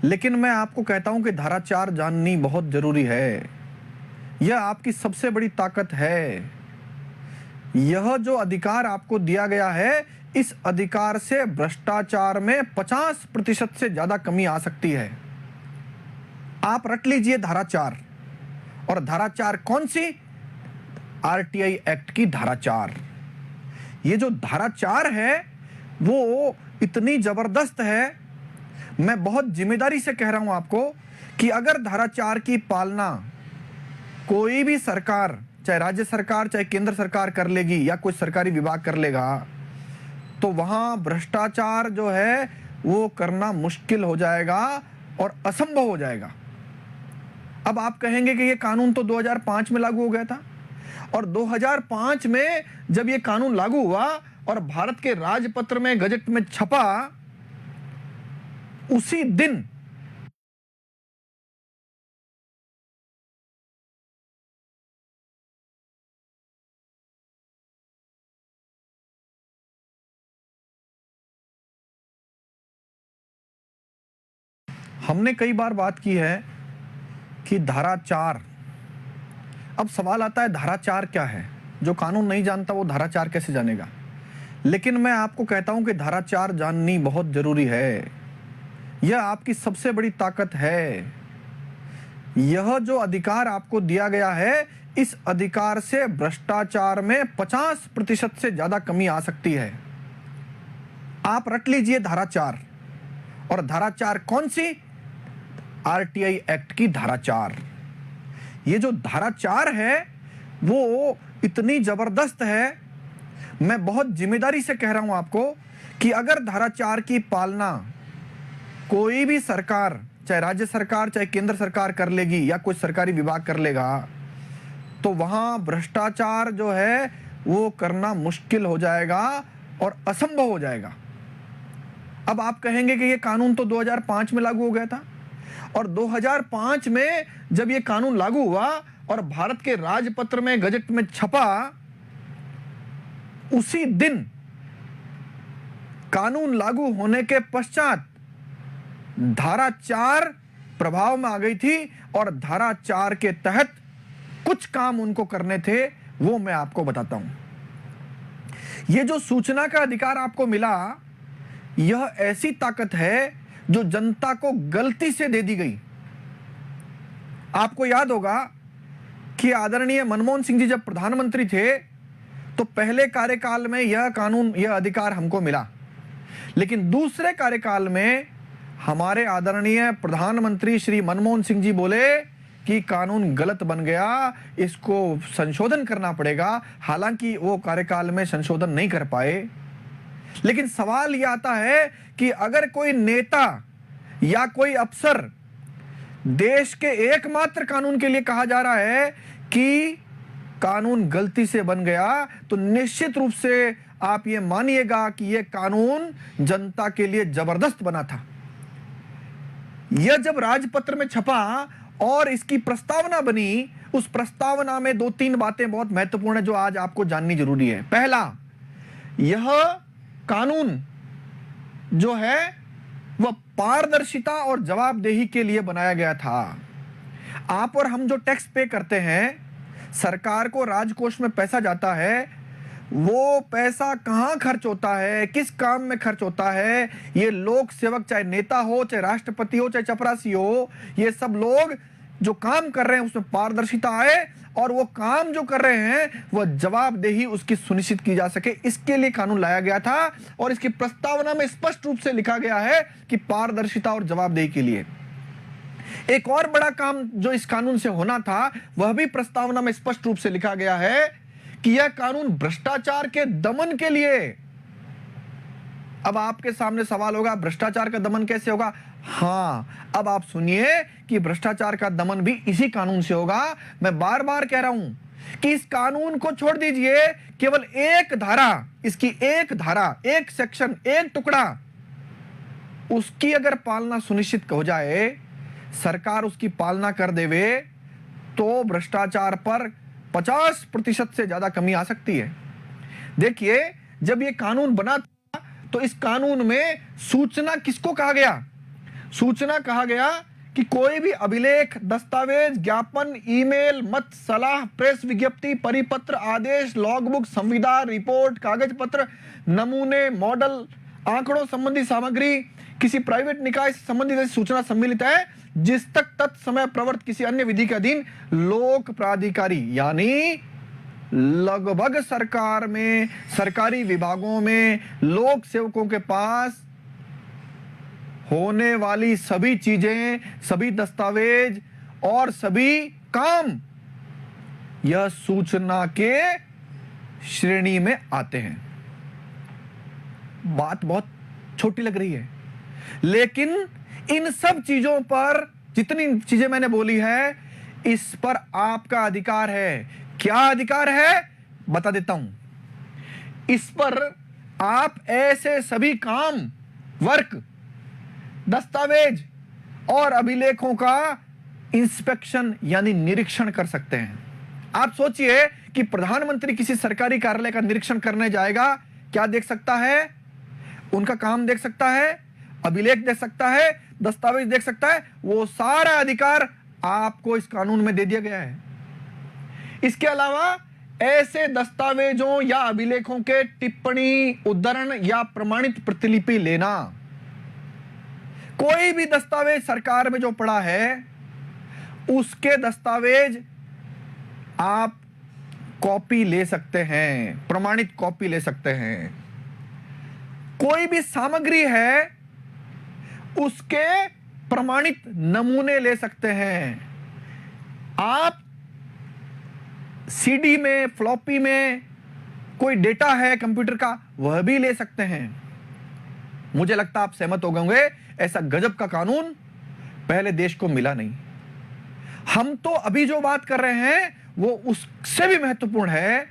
लेकिन मैं आपको कहता हूं कि धारा 4 जाननी बहुत जरूरी है। यह आपकी सबसे बड़ी ताकत है। यह जो अधिकार आपको दिया गया है, इस अधिकार से भ्रष्टाचार में 50% से ज्यादा कमी आ सकती है। आप रट लीजिए धारा 4। और धारा 4 कौन सी? आरटीआई एक्ट की धारा 4। ये जो धारा 4 है वो इतनी जबरदस्त है, मैं बहुत जिम्मेदारी से कह रहा हूं आपको कि अगर धारा 4 की पालना कोई भी सरकार, चाहे राज्य सरकार चाहे केंद्र सरकार कर लेगी या कोई सरकारी विभाग कर लेगा, तो वहां भ्रष्टाचार जो है वो करना मुश्किल हो जाएगा और असंभव हो जाएगा। अब आप कहेंगे कि ये कानून तो 2005 में लागू हो गया था, और 2005 में जब ये कानून लागू हुआ और भारत के राजपत्र में, गजट में छपा, उसी दिन हमने कई बार बात की है कि धारा 4, अब सवाल आता है धारा 4 क्या है? जो कानून नहीं जानता वो धारा 4 कैसे जानेगा? लेकिन मैं आपको कहता हूं कि धारा 4 जाननी बहुत जरूरी है। यह आपकी सबसे बड़ी ताकत है। यह जो अधिकार आपको दिया गया है, इस अधिकार से भ्रष्टाचार में 50% से ज्यादा कमी आ सकती है। आप रट लीजिए धारा 4। और धारा 4 कौन सी? आरटीआई एक्ट की धारा 4। ये जो धारा 4 है वो इतनी जबरदस्त है, मैं बहुत जिम्मेदारी से कह रहा हूं आपको कि अगर धारा 4 की पालना कोई भी सरकार, चाहे राज्य सरकार चाहे केंद्र सरकार कर लेगी या कोई सरकारी विभाग कर लेगा, तो वहां भ्रष्टाचार जो है वो करना मुश्किल हो जाएगा और असंभव हो जाएगा। अब आप कहेंगे कि ये कानून तो 2005 में लागू हो गया था, और 2005 में जब ये कानून लागू हुआ और भारत के राजपत्र में, गजट में छपा, उसी दिन कानून लागू होने के पश्चात धारा 4 प्रभाव में आ गई थी, और धारा 4 के तहत कुछ काम उनको करने थे, वो मैं आपको बताता हूं। ये जो सूचना का अधिकार आपको मिला, यह ऐसी ताकत है जो जनता को गलती से दे दी गई। आपको याद होगा कि आदरणीय मनमोहन सिंह जी जब प्रधानमंत्री थे तो पहले कार्यकाल में यह कानून, यह अधिकार हमको मिला, लेकिन दूसरे कार्यकाल में हमारे आदरणीय प्रधानमंत्री श्री मनमोहन सिंह जी बोले कि कानून गलत बन गया, इसको संशोधन करना पड़ेगा। हालांकि वो कार्यकाल में संशोधन नहीं कर पाए। लेकिन सवाल यह आता है कि अगर कोई नेता या कोई अफसर देश के एकमात्र कानून के लिए कहा जा रहा है कि कानून गलती से बन गया, तो निश्चित रूप से आप ये मानिएगा कि यह कानून जनता के लिए जबरदस्त बना था। यह जब राजपत्र में छपा और इसकी प्रस्तावना बनी, उस प्रस्तावना में 2-3 बातें बहुत महत्वपूर्ण है जो आज आपको जाननी जरूरी है। पहला, यह कानून जो है वह पारदर्शिता और जवाबदेही के लिए बनाया गया था। आप और हम जो टैक्स पे करते हैं, सरकार को राजकोष में पैसा जाता है, वो पैसा कहां खर्च होता है, किस काम में खर्च होता है, ये लोक सेवक, चाहे नेता हो, चाहे राष्ट्रपति हो, चाहे चपरासी हो, ये सब लोग जो काम कर रहे हैं उसमें पारदर्शिता आए, और वो काम जो कर रहे हैं वह जवाबदेही उसकी सुनिश्चित की जा सके, इसके लिए कानून लाया गया था। और इसकी प्रस्तावना में स्पष्ट रूप से लिखा गया है कि पारदर्शिता और जवाबदेही के लिए। एक और बड़ा काम जो इस कानून से होना था, वह भी प्रस्तावना में स्पष्ट रूप से लिखा गया है कि यह कानून भ्रष्टाचार के दमन के लिए। अब आपके सामने सवाल होगा, भ्रष्टाचार का दमन कैसे होगा? हां, अब आप सुनिए कि भ्रष्टाचार का दमन भी इसी कानून से होगा। मैं बार बार कह रहा हूं कि इस कानून को छोड़ दीजिए, केवल एक धारा, इसकी एक धारा, एक सेक्शन, एक टुकड़ा, उसकी अगर पालना सुनिश्चित हो जाए, सरकार उसकी पालना कर देवे, तो भ्रष्टाचार पर 50% से ज्यादा कमी आ सकती है। देखिए, जब यह कानून बना था तो इस कानून में सूचना किसको कहा गया? सूचना कहा गया कि कोई भी अभिलेख, दस्तावेज, ज्ञापन, ईमेल, मत, सलाह, प्रेस विज्ञप्ति, परिपत्र, आदेश, लॉगबुक, संविदा, रिपोर्ट, कागज पत्र, नमूने, मॉडल, आंकड़ों संबंधी सामग्री, किसी प्राइवेट निकाय से संबंधित ऐसी सूचना सम्मिलित है जिस तक तत्समय प्रवर्त किसी अन्य विधि के अधीन लोक प्राधिकारी, यानी लगभग सरकार में, सरकारी विभागों में, लोक सेवकों के पास होने वाली सभी चीजें, सभी दस्तावेज और सभी काम यह सूचना के श्रेणी में आते हैं। बात बहुत छोटी लग रही है, लेकिन इन सब चीजों पर, जितनी चीजें मैंने बोली है, इस पर आपका अधिकार है। क्या अधिकार है बता देता हूं। इस पर आप ऐसे सभी काम, वर्क, दस्तावेज और अभिलेखों का इंस्पेक्शन यानी निरीक्षण कर सकते हैं। आप सोचिए कि प्रधानमंत्री किसी सरकारी कार्यालय का निरीक्षण करने जाएगा, क्या देख सकता है? उनका काम देख सकता है, अभिलेख देख सकता है, दस्तावेज देख सकता है। वो सारा अधिकार आपको इस कानून में दे दिया गया है। इसके अलावा ऐसे दस्तावेजों या अभिलेखों के टिप्पणी, उद्धरण या प्रमाणित प्रतिलिपि लेना, कोई भी दस्तावेज सरकार में जो पड़ा है उसके दस्तावेज आप कॉपी ले सकते हैं, प्रमाणित कॉपी ले सकते हैं। कोई भी सामग्री है उसके प्रमाणित नमूने ले सकते हैं। आप सीडी में, फ्लॉपी में कोई डेटा है कंप्यूटर का, वह भी ले सकते हैं। मुझे लगता है आप सहमत हो गए होंगे, ऐसा गजब का कानून पहले देश को मिला नहीं। हम तो अभी जो बात कर रहे हैं वो उससे भी महत्वपूर्ण है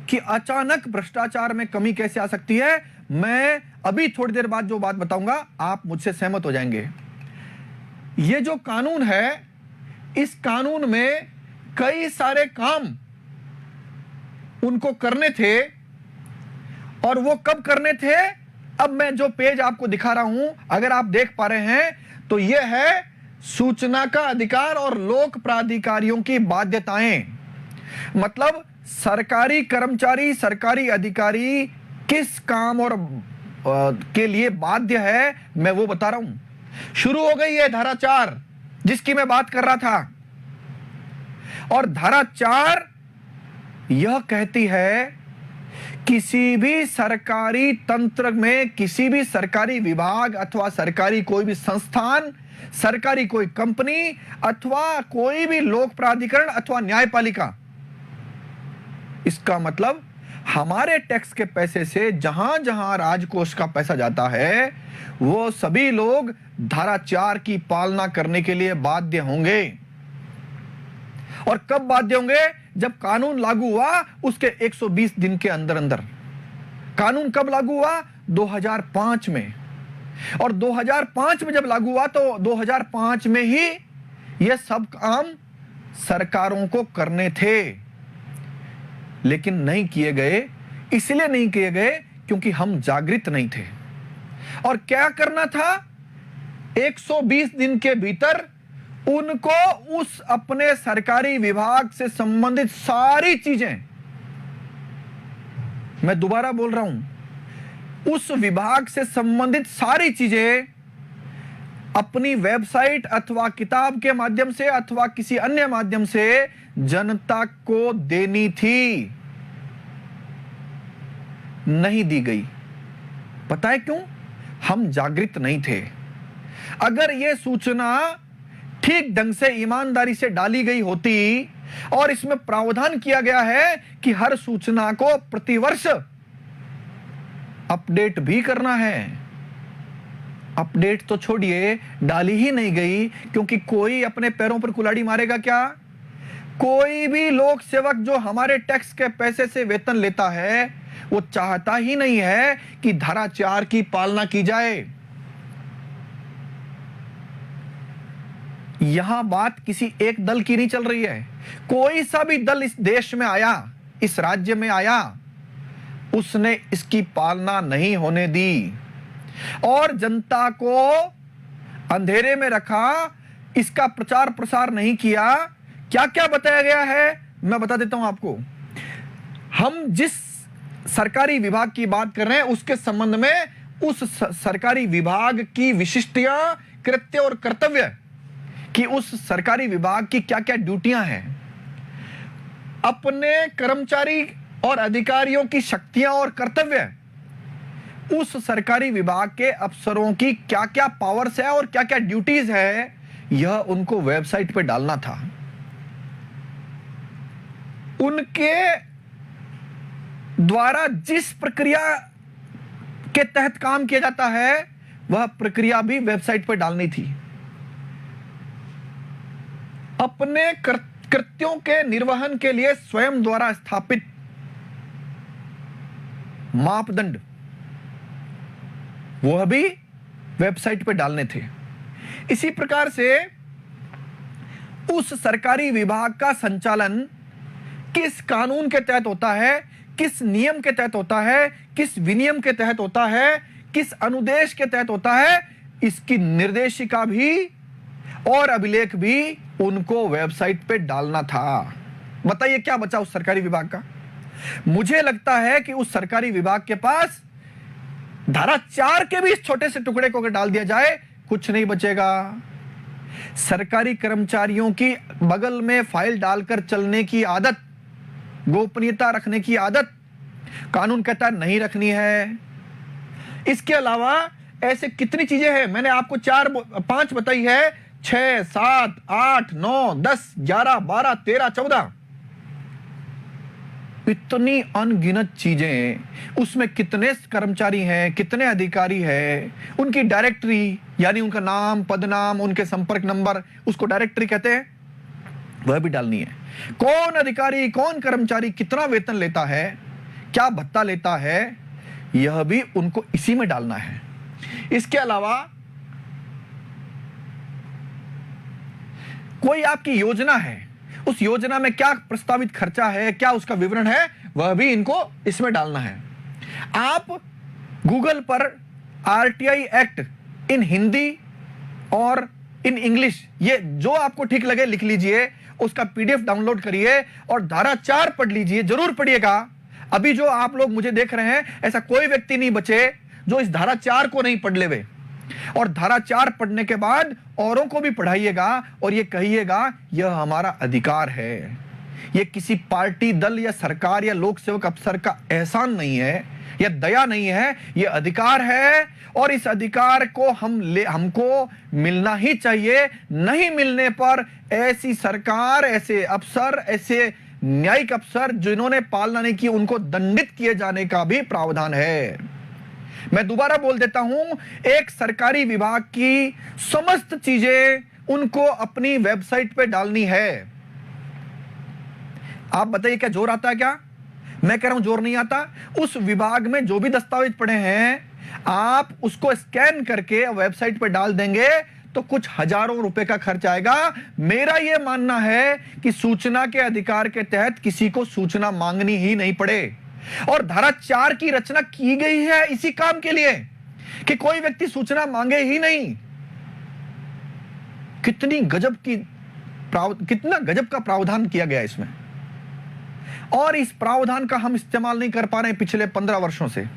कि अचानक भ्रष्टाचार में कमी कैसे आ सकती है। मैं अभी थोड़ी देर बाद जो बात बताऊंगा आप मुझसे सहमत हो जाएंगे। ये जो कानून है, इस कानून में कई सारे काम उनको करने थे, और वो कब करने थे? अब मैं जो पेज आपको दिखा रहा हूं, अगर आप देख पा रहे हैं तो यह है सूचना का अधिकार और लोक प्राधिकारियों की बाध्यताएं। मतलब सरकारी कर्मचारी, सरकारी अधिकारी किस काम और के लिए बाध्य है, मैं वो बता रहा हूं। शुरू हो गई है धारा 4 जिसकी मैं बात कर रहा था, और धारा 4 यह कहती है किसी भी सरकारी तंत्र में, किसी भी सरकारी विभाग अथवा सरकारी कोई भी संस्थान, सरकारी कोई कंपनी अथवा कोई भी लोक प्राधिकरण अथवा न्यायपालिका, इसका मतलब हमारे टैक्स के पैसे से जहां जहां राजकोष का पैसा जाता है वो सभी लोग धारा 4 की पालना करने के लिए बाध्य होंगे। और कब बाध्य होंगे? जब कानून लागू हुआ उसके 120 दिन के अंदर अंदर। कानून कब लागू हुआ? 2005 में। और 2005 में जब लागू हुआ तो 2005 में ही ये सब काम सरकारों को करने थे, लेकिन नहीं किए गए। इसलिए नहीं किए गए क्योंकि हम जागृत नहीं थे। और क्या करना था? 120 दिन के भीतर उनको उस अपने सरकारी विभाग से संबंधित सारी चीजें, मैं दोबारा बोल रहा हूं, उस विभाग से संबंधित सारी चीजें अपनी वेबसाइट अथवा किताब के माध्यम से अथवा किसी अन्य माध्यम से जनता को देनी थी। नहीं दी गई। पता है क्यों? हम जागृत नहीं थे। अगर यह सूचना ठीक ढंग से, ईमानदारी से डाली गई होती, और इसमें प्रावधान किया गया है कि हर सूचना को प्रतिवर्ष अपडेट भी करना है। अपडेट तो छोड़िए, डाली ही नहीं गई क्योंकि कोई अपने पैरों पर कुल्हाड़ी मारेगा क्या? कोई भी लोक सेवक जो हमारे टैक्स के पैसे से वेतन लेता है वो चाहता ही नहीं है कि धारा 4 की पालना की जाए। यहां बात किसी एक दल की नहीं चल रही है। कोई सा भी दल इस देश में आया, इस राज्य में आया, उसने इसकी पालना नहीं होने दी। और जनता को अंधेरे में रखा, इसका प्रचार प्रसार नहीं किया। क्या क्या बताया गया है मैं बता देता हूं आपको। हम जिस सरकारी विभाग की बात कर रहे हैं उसके संबंध में उस सरकारी विभाग की विशिष्टियां, कृत्य और कर्तव्य कि उस सरकारी विभाग की क्या क्या ड्यूटियां हैं, अपने कर्मचारी और अधिकारियों की शक्तियां और कर्तव्य, उस सरकारी विभाग के अफसरों की क्या क्या पावर्स है और क्या क्या ड्यूटीज है, यह उनको वेबसाइट पे डालना था। उनके द्वारा जिस प्रक्रिया के तहत काम किया जाता है वह प्रक्रिया भी वेबसाइट पर डालनी थी। अपने कृत्यों के निर्वहन के लिए स्वयं द्वारा स्थापित मापदंड वह भी वेबसाइट पर डालने थे। इसी प्रकार से उस सरकारी विभाग का संचालन किस कानून के तहत होता है, किस नियम के तहत होता है, किस विनियम के तहत होता है, किस अनुदेश के तहत होता है, इसकी निर्देशिका भी और अभिलेख भी उनको वेबसाइट पे डालना था। बताइए क्या बचा उस सरकारी विभाग का? मुझे लगता है कि उस सरकारी विभाग के पास धारा 4 के भी इस छोटे से टुकड़े को अगर डाल दिया जाए कुछ नहीं बचेगा। सरकारी कर्मचारियों की बगल में फाइल डालकर चलने की आदत, गोपनीयता रखने की आदत कानून कहता नहीं रखनी है। इसके अलावा ऐसे कितनी चीजें हैं, मैंने आपको 4-5 बताई है, 6, 7, 8, 9, 10, 11, 12, 13, 14, इतनी अनगिनत चीजें। उसमें कितने कर्मचारी हैं, कितने अधिकारी हैं, उनकी डायरेक्टरी यानी उनका नाम, पदनाम, उनके संपर्क नंबर, उसको डायरेक्टरी कहते हैं, वह भी डालनी है। कौन अधिकारी, कौन कर्मचारी कितना वेतन लेता है, क्या भत्ता लेता है, यह भी उनको इसी में डालना है। इसके अलावा कोई आपकी योजना है, उस योजना में क्या प्रस्तावित खर्चा है, क्या उसका विवरण है, वह भी इनको इसमें डालना है। आप गूगल पर आरटीआई एक्ट इन हिंदी और इन इंग्लिश, ये जो आपको ठीक लगे लिख लीजिए, उसका पीडीएफ डाउनलोड करिए और धारा 4 पढ़ लीजिए, जरूर पढ़िएगा। अभी जो आप लोग मुझे देख रहे हैं, ऐसा कोई व्यक्ति नहीं बचे जो इस धारा 4 को नहीं पढ़ लेवे। और धारा 4 पढ़ने के बाद औरों को भी पढ़ाइएगा और ये कहिएगा यह हमारा अधिकार है। यह किसी पार्टी, दल या सरकार या लोक सेवक अफसर का एहसान नहीं है, यह दया नहीं है, यह अधिकार है और इस अधिकार को हमको मिलना ही चाहिए। नहीं मिलने पर ऐसी सरकार, ऐसे अफसर, ऐसे न्यायिक अफसर जिन्होंने पालना नहीं की, उनको दंडित किए जाने का भी प्रावधान है। मैं दोबारा बोल देता हूं, एक सरकारी विभाग की समस्त चीजें उनको अपनी वेबसाइट पे डालनी है। आप बताइए क्या जोर आता है? क्या मैं कह रहा हूं जोर नहीं आता? उस विभाग में जो भी दस्तावेज पड़े हैं आप उसको स्कैन करके वेबसाइट पे डाल देंगे तो कुछ हजारों रुपए का खर्च आएगा। मेरा यह मानना है कि सूचना के अधिकार के तहत किसी को सूचना मांगनी ही नहीं पड़े। और धारा 4 की रचना की गई है इसी काम के लिए कि कोई व्यक्ति सूचना मांगे ही नहीं। कितना गजब का प्रावधान किया गया इसमें, और इस प्रावधान का हम इस्तेमाल नहीं कर पा रहे हैं पिछले 15 वर्षों से।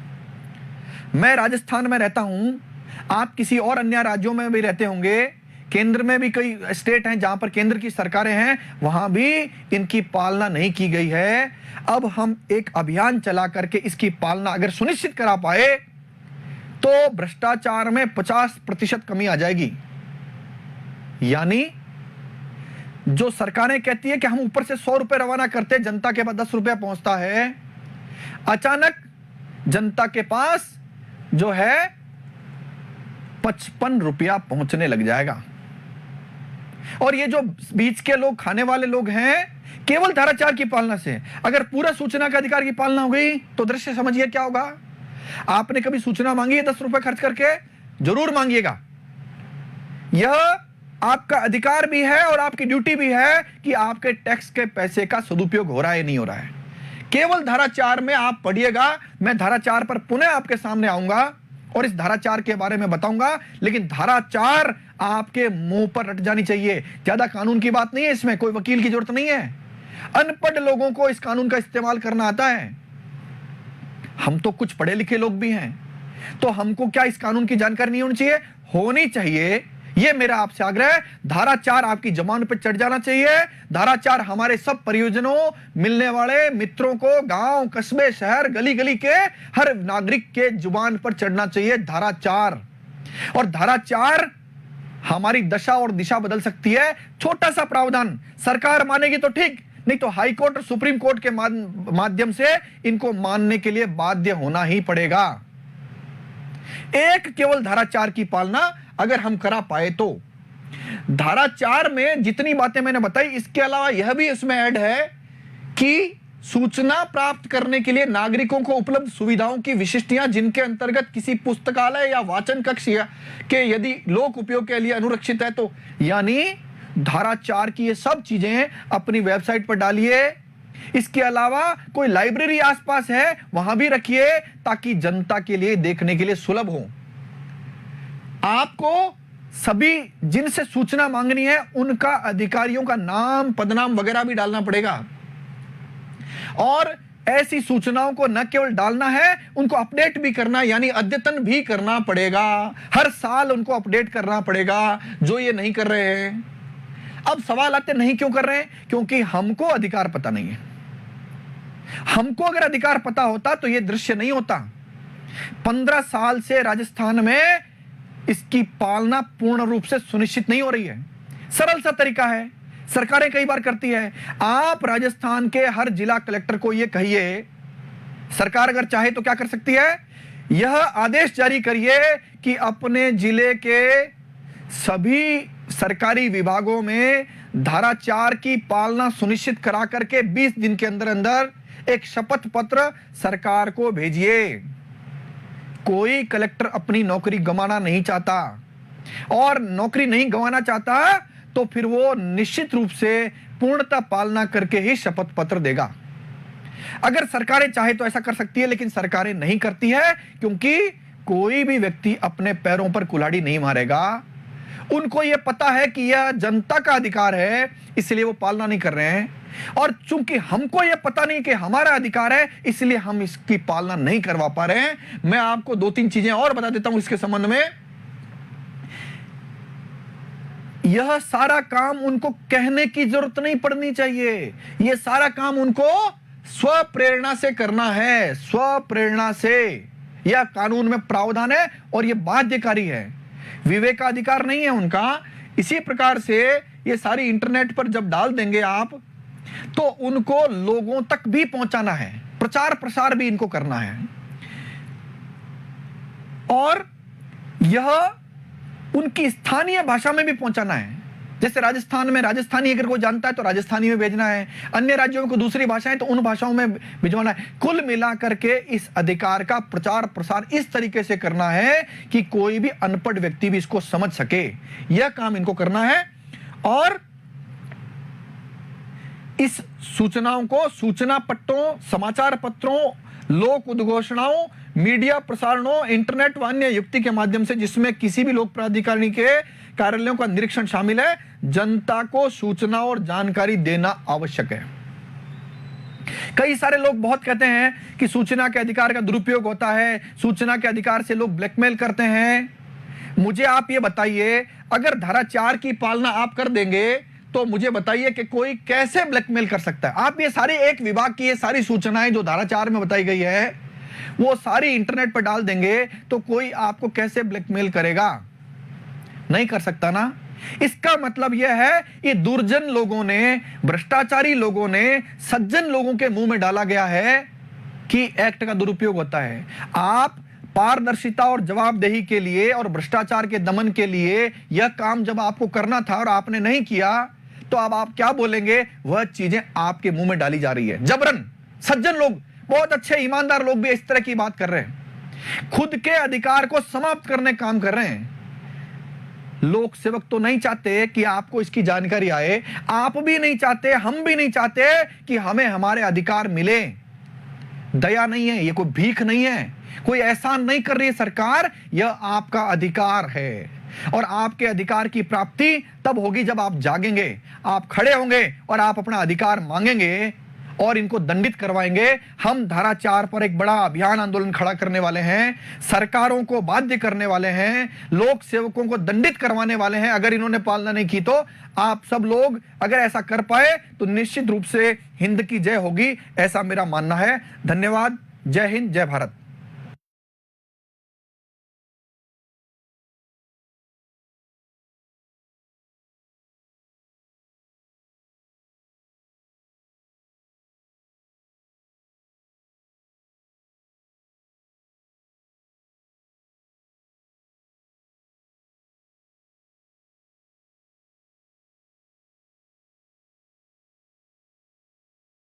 मैं राजस्थान में रहता हूं, आप किसी और अन्य राज्यों में भी रहते होंगे, केंद्र में भी कई स्टेट हैं जहां पर केंद्र की सरकारें हैं, वहां भी इनकी पालना नहीं की गई है। अब हम एक अभियान चला करके इसकी पालना अगर सुनिश्चित करा पाए तो भ्रष्टाचार में 50% कमी आ जाएगी। यानी जो सरकारें कहती है कि हम ऊपर से 100 रुपए रवाना करते, जनता के पास 10 रुपया पहुंचता है, अचानक जनता के पास जो है 55 रुपया पहुंचने लग जाएगा। और ये जो बीच के लोग, खाने वाले लोग हैं, केवल धारा 4 की पालना से अगर पूरा सूचना का अधिकार की पालना हो गई तो दृश्य समझिए क्या होगा। आपने कभी सूचना मांगी है 10 रुपए खर्च करके? जरूर मांगिएगा। यह आपका अधिकार भी है और आपकी ड्यूटी भी है कि आपके टैक्स के पैसे का सदुपयोग हो रहा है नहीं हो रहा है। केवल धारा 4 में आप पढ़िएगा। मैं धारा 4 पर पुनः आपके सामने आऊंगा और इस धारा 4 के बारे में बताऊंगा, लेकिन धारा 4 आपके मुंह पर रट जानी चाहिए। ज्यादा कानून की बात नहीं है, इसमें कोई वकील की जरूरत नहीं है। अनपढ़ लोगों को इस कानून का इस्तेमाल करना आता है। हम तो कुछ पढ़े लिखे लोग भी हैं, तो हमको क्या इस कानून की जानकारी नहीं होनी चाहिए? होनी चाहिए। यह मेरा आपसे आग्रह है। धारा 4 आपकी जबान पर चढ़ जाना चाहिए। धारा 4 हमारे सब परियोजनों, मिलने वाले मित्रों को, गांव, कस्बे, शहर, गली गली के हर नागरिक के जुबान पर चढ़ना चाहिए धारा 4। और धारा 4 हमारी दशा और दिशा बदल सकती है। छोटा सा प्रावधान सरकार मानेगी तो ठीक, नहीं तो हाई कोर्ट और सुप्रीम कोर्ट के माध्यम से इनको मानने के लिए बाध्य होना ही पड़ेगा। एक केवल धारा 4 की पालना अगर हम करा पाए तो। धारा 4 में जितनी बातें मैंने बताई, इसके अलावा यह भी इसमें ऐड है कि सूचना प्राप्त करने के लिए नागरिकों को उपलब्ध सुविधाओं की विशिष्टियां, जिनके अंतर्गत किसी पुस्तकालय या वाचन कक्ष के यदि लोक उपयोग के लिए अनुरक्षित है तो, यानी धारा 4 की ये सब चीजें अपनी वेबसाइट पर डालिए। इसके अलावा कोई लाइब्रेरी आसपास है वहां भी रखिए, ताकि जनता के लिए देखने के लिए सुलभ हो। आपको सभी जिनसे सूचना मांगनी है उनका, अधिकारियों का नाम, पदनाम वगैरह भी डालना पड़ेगा। और ऐसी सूचनाओं को न केवल डालना है, उनको अपडेट भी करना, यानी अद्यतन भी करना पड़ेगा। हर साल उनको अपडेट करना पड़ेगा, जो ये नहीं कर रहे हैं। अब सवाल आते नहीं क्यों कर रहे हैं? क्योंकि हमको अधिकार पता नहीं है। हमको अगर अधिकार पता होता तो ये दृश्य नहीं होता। 15 साल से राजस्थान में इसकी पालना पूर्ण रूप से सुनिश्चित नहीं हो रही है। सरल सा तरीका है, सरकारें कई बार करती है। आप राजस्थान के हर जिला कलेक्टर को यह कहिए, सरकार अगर चाहे तो क्या कर सकती है, यह आदेश जारी करिए कि अपने जिले के सभी सरकारी विभागों में धारा 4 की पालना सुनिश्चित करा करके 20 दिन के अंदर अंदर एक शपथ पत्र सरकार को भेजिए। कोई कलेक्टर अपनी नौकरी गंवाना नहीं चाहता, और नौकरी नहीं गंवाना चाहता तो फिर वो निश्चित रूप से पूर्णतः पालना करके ही शपथ पत्र देगा। अगर सरकारें चाहे तो ऐसा कर सकती है, लेकिन सरकारें नहीं करती है, क्योंकि कोई भी व्यक्ति अपने पैरों पर कुल्हाड़ी नहीं मारेगा। उनको यह पता है कि यह जनता का अधिकार है, इसलिए वो पालना नहीं कर रहे हैं। और चूंकि हमको यह पता नहीं कि हमारा अधिकार है, इसलिए हम इसकी पालना नहीं करवा पा रहे हैं। मैं आपको 2-3 चीजें और बता देता हूं इसके संबंध में। यह सारा काम उनको कहने की जरूरत नहीं पड़नी चाहिए। यह सारा काम उनको स्वप्रेरणा से करना है, स्वप्रेरणा से। यह कानून में प्रावधान है और यह बाध्यकारी है, विवेकाधिकार नहीं है उनका। इसी प्रकार से ये सारी इंटरनेट पर जब डाल देंगे आप, तो उनको लोगों तक भी पहुंचाना है, प्रचार प्रसार भी इनको करना है। और यह उनकी स्थानीय भाषा में भी पहुंचाना है। जैसे राजस्थान में राजस्थानी अगर कोई जानता है तो राजस्थानी में भेजना है, अन्य राज्यों में कोई दूसरी भाषाएं तो उन भाषाओं में भिजवाना है। कुल मिलाकर के इस अधिकार का प्रचार प्रसार इस तरीके से करना है कि कोई भी अनपढ़ व्यक्ति भी इसको समझ सके। यह काम इनको करना है। और इस सूचनाओं को सूचना पट्टों, समाचार पत्रों, लोक उद्घोषणाओं, मीडिया प्रसारणों, इंटरनेट व अन्य युक्ति के माध्यम से, जिसमें किसी भी लोक प्राधिकारी के कार्यालयों का निरीक्षण शामिल है, जनता को सूचना और जानकारी देना आवश्यक है। कई सारे लोग बहुत कहते हैं कि सूचना के अधिकार का दुरुपयोग होता है, सूचना के अधिकार से लोग ब्लैकमेल करते हैं। मुझे आप ये बताइए, अगर धारा 4 की पालना आप कर देंगे तो मुझे बताइए कि कोई कैसे ब्लैकमेल कर सकता है। आप ये सारे एक विभाग की ये सारी सूचनाएं जो धारा 4 में बताई गई है वो सारी इंटरनेट पर डाल देंगे तो कोई आपको कैसे ब्लैकमेल करेगा? नहीं कर सकता ना। इसका मतलब यह है ये दुर्जन लोगों ने, भ्रष्टाचारी लोगों ने सज्जन लोगों के मुंह में डाला गया है कि एक्ट का दुरुपयोग होता है। आप पारदर्शिता और जवाबदेही के लिए और भ्रष्टाचार के दमन के लिए यह काम जब आपको करना था और आपने नहीं किया, तो अब आप क्या बोलेंगे? वह चीजें आपके मुंह में डाली जा रही है जबरन। सज्जन लोग, बहुत अच्छे ईमानदार लोग भी इस तरह की बात कर रहे हैं, खुद के अधिकार को समाप्त करने काम कर रहे हैं। लोक सेवक तो नहीं चाहते कि आपको इसकी जानकारी आए, आप भी नहीं चाहते, हम भी नहीं चाहते कि हमें हमारे अधिकार मिले। दया नहीं है, ये कोई भीख नहीं है, कोई एहसान नहीं कर रही है सरकार, यह आपका अधिकार है। और आपके अधिकार की प्राप्ति तब होगी जब आप जागेंगे, आप खड़े होंगे और आप अपना अधिकार मांगेंगे और इनको दंडित करवाएंगे। हम धारा 4 पर एक बड़ा अभियान आंदोलन खड़ा करने वाले हैं, सरकारों को बाध्य करने वाले हैं, लोक सेवकों को दंडित करवाने वाले हैं। अगर इन्होंने पालना नहीं की तो आप सब लोग अगर ऐसा कर पाए तो निश्चित रूप से हिंद की जय होगी, ऐसा मेरा मानना है। धन्यवाद। जय हिंद, जय भारत।